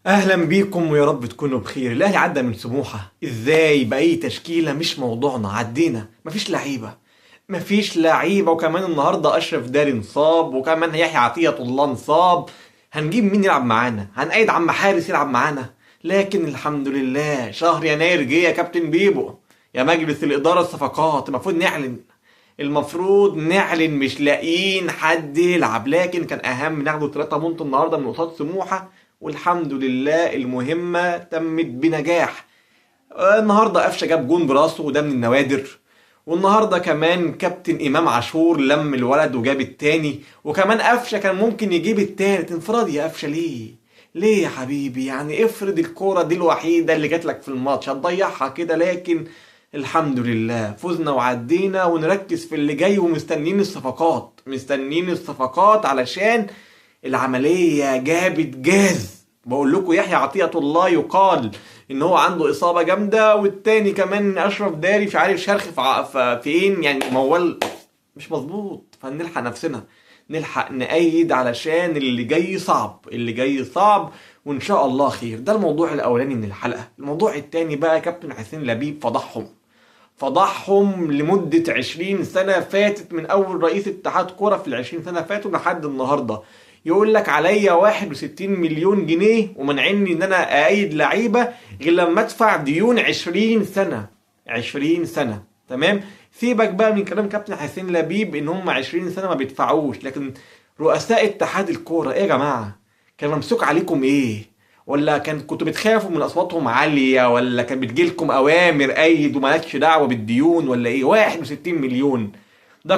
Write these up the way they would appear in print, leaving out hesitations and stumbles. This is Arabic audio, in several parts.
اهلا بيكم ويا رب تكونوا بخير. الاهلي عدى من سموحه ازاي باي تشكيله؟ مش موضوعنا، عدينا. مفيش لعيبه وكمان النهارده اشرف داري انصاب وكمان يحيى عطيه الله انصاب. هنجيب مين يلعب معانا؟ هنقيد عم حارس يلعب معانا؟ لكن الحمد لله شهر يناير جه يا كابتن بيبو، يا مجلس الاداره الصفقات. المفروض نعلن مش لاقيين حد يلعب، لكن كان اهم ناخده 3 بونت النهارده من قصاد سموحه، والحمد لله المهمه تمت بنجاح. النهارده قفشه جاب جون براسه وده من النوادر، والنهارده كمان كابتن امام عاشور لم الولد وجاب التاني، وكمان قفشه كان ممكن يجيب التالت. انفراد يا قفشه ليه؟ ليه يا حبيبي؟ يعني افرض الكوره دي الوحيده اللي جات لك في الماتش هتضيعها كده. لكن الحمد لله فزنا وعدينا، ونركز في اللي جاي ومستنين الصفقات، مستنين الصفقات علشان العملية جابت جاز. بقول لكم يحيى عطية الله يقال ان هو عنده اصابة جامدة، والتاني كمان اشرف داري مش عارف شرخ فين، يعني موال مش مظبوط. فنلحق نفسنا، نلحق نأيد علشان اللي جاي صعب، اللي جاي صعب وان شاء الله خير. ده الموضوع الاولاني من الحلقة. الموضوع التاني بقى كابتن حسين لبيب فضحهم لمدة 20 سنة فاتت، من أول رئيس اتحاد كرة في ال20 سنة فاتوا لحد النهاردة. يقول لك عليا 61 مليون جنيه ومنعني إن أنا أأيد لعيبة غير لما أدفع ديون 20 سنة. 20 سنة تمام. سيبك بقى من كلام كابتن حسين لبيب إن هم 20 سنة ما بيدفعوش، لكن رؤساء اتحاد الكورة إيه يا جماعة؟ كان ممسوك عليكم إيه؟ ولا كنتوا بتخافوا من اصواتهم عاليه؟ ولا كان بتجيلكم اوامر ايد ومالكش دعوه بالديون؟ ولا ايه؟ 61 مليون ده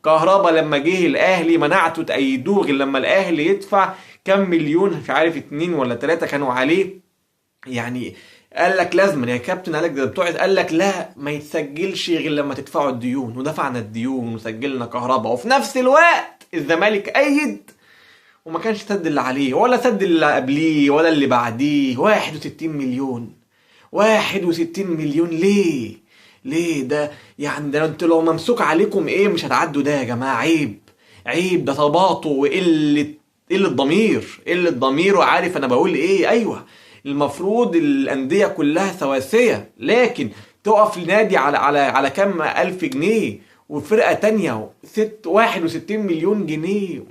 كهربا لما جه الاهلي منعته تأيدوه غير لما الاهلي يدفع كام مليون، مش عارف 2 ولا 3 كانوا عليه. يعني قال لك لازم يا كابتن، قال لك ده بتوع، قال لك لا ما يتسجلش غير لما تدفعوا الديون، ودفعنا الديون وسجلنا كهربا. وفي نفس الوقت الزمالك ايد وما كانش سد اللي عليه ولا سد اللي قبليه ولا اللي بعديه. 61 مليون، 61 مليون ليه؟ ليه ده؟ يعني ده انتوا لو ممسوك عليكم ايه مش هتعدوا ده يا جماعة؟ عيب، عيب. ده تباطؤ قلة ضمير، قلة ضمير. وعارف انا بقول ايه؟ ايوه، المفروض الاندية كلها سواسية، لكن تقف لنادي على كام الف جنيه وفرقة تانية 61 مليون جنيه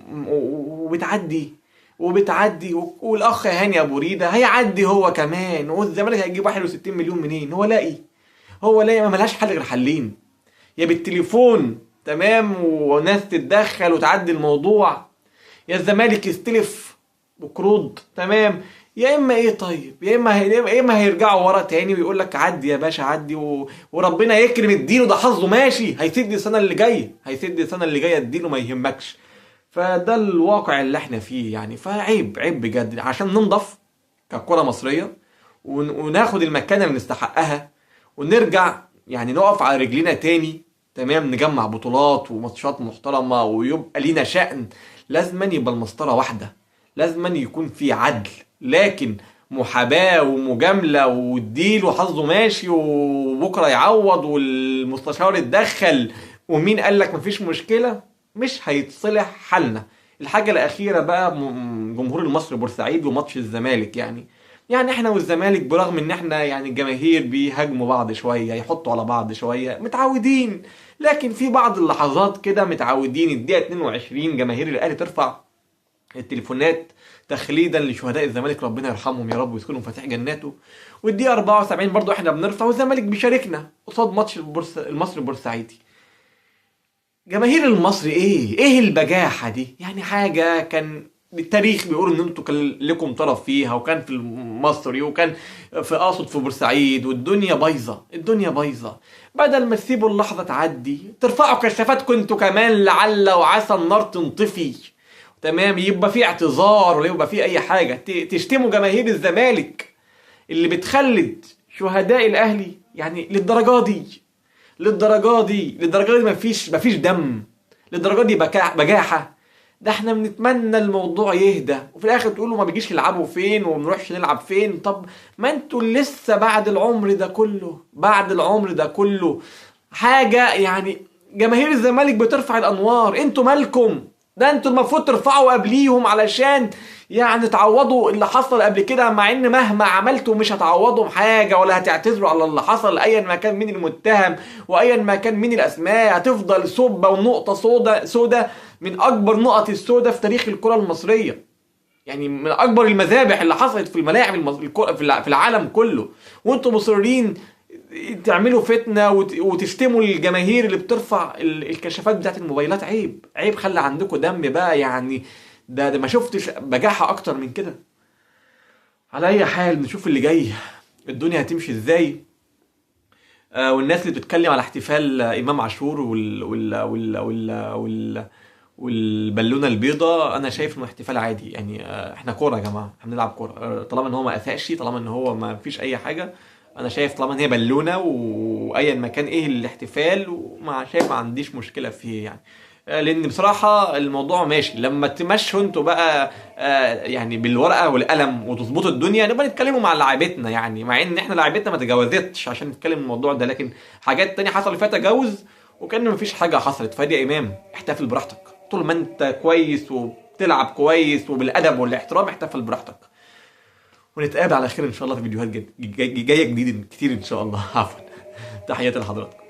وبتعدي والاخ هاني ابو ريده هيعدي هو كمان، والزمالك هيجيب 61 مليون منين؟ هو لاقي ما ملهاش حل غير حلين: يا بالتليفون تمام وناس تتدخل وتعدي الموضوع، يا الزمالك يستلف بقروض تمام، يا اما ايه؟ طيب يا اما هيرجعوا ورا تاني ويقول لك عدي يا باشا عدي وربنا يكرم الدين وده حظه ماشي، هيسد السنه اللي جايه الدين وما يهمكش. فده الواقع اللي احنا فيه يعني. فعيب، عيب بجد، عشان ننضف ككرة مصرية وناخد المكانة اللي نستحقها ونرجع يعني نقف على رجلينا تاني تمام، نجمع بطولات وماتشات محترمة ويبقى لينا شأن. لازما يبقى المسطرة واحدة، لازما يكون في عدل، لكن محاباة ومجاملة والديل وحظه ماشي وبكرة يعوض والمستشار اتدخل ومين قال لك مفيش مشكلة، مش هيتصلح حالنا. الحاجة الأخيرة بقى جمهور المصري بورسعيد وماتش الزمالك. يعني احنا والزمالك برغم ان احنا يعني الجماهير بيهاجموا بعض شوية، يحطوا على بعض شوية، متعودين. لكن في بعض اللحظات كده متعودين. الدقيقة 22 جماهير الأهلي ترفع التليفونات تخليدا لشهداء الزمالك، ربنا يرحمهم يا رب ويسكنهم فسيح جناته. والدقيقة 74 برضو احنا بنرفع والزمالك بيشاركنا قصاد ماتش المصري البورسعيدي. جماهير المصري ايه البجاحة دي؟ يعني حاجة كان التاريخ بيقول ان انتوا كان لكم طرف فيها، وكان في المصري وكان في بورسعيد، والدنيا بايظة. بدل ما تسيبوا اللحظة تعدي ترفعوا كشافاتكم انتوا كمان، لعل وعسى النار تنطفي تمام، يبقى في اعتذار ولا يبقى في اي حاجة. تشتموا جماهير الزمالك اللي بتخلد شهداء الاهلي يعني للدرجة دي مفيش دم، للدرجة دي بجاحة. ده احنا بنتمنى الموضوع يهدى وفي الاخر تقولوا ما بيجيش يلعبوا فين وما بنروحش نلعب فين. طب ما انتوا لسه بعد العمر ده كله حاجة يعني. جماهير الزمالك بترفع الانوار، انتوا مالكم؟ ده انتوا المفروض ترفعوا قبليهم علشان يعني تعوضوا اللي حصل قبل كده، مع ان مهما عملتوا مش هتعوضوا حاجه ولا هتعتذروا على اللي حصل، ايا ما كان مين المتهم وايا ما كان مين الاسماء، هتفضل سبه ونقطه سودة من اكبر نقط السودة في تاريخ الكره المصريه. يعني من اكبر المذابح اللي حصلت في الملاعب في العالم كله، وانتم مصرين تعملوا فتنه وتشتموا الجماهير اللي بترفع الكشافات بتاعت الموبايلات. عيب عيب، خلي عندكم دم بقى يعني. ده ما شفتش بجاحه اكتر من كده. على اي حال نشوف اللي جاي الدنيا هتمشي ازاي. والناس اللي بتتكلم على احتفال امام عاشور والبالونه البيضاء، انا شايف انه احتفال عادي يعني. احنا كوره يا جماعه، احنا بنلعب كوره. طالما ان هو ما اساءش، طالما ان هو ما فيش اي حاجه، انا شايف طالما ان هي بالونه وايا ما كان ايه الاحتفال، وما شايف ما عنديش مشكله فيه يعني. لان بصراحه الموضوع ماشي لما تمشوا انتوا بقى يعني بالورقه والقلم وتظبطوا الدنيا، نبقى نتكلموا مع لاعيبتنا يعني. مع ان احنا لاعيبتنا ما تجاوزتش عشان نتكلم الموضوع ده، لكن حاجات تانية حصل فيها تجاوز وكأن مفيش حاجه حصلت. فادي يا امام احتفل براحتك، طول ما انت كويس وبتلعب كويس وبالادب والاحترام احتفل براحتك. ونتقابل على خير ان شاء الله في فيديوهات جايه جديد كتير ان شاء الله. عفوا، تحياتي لحضراتكم.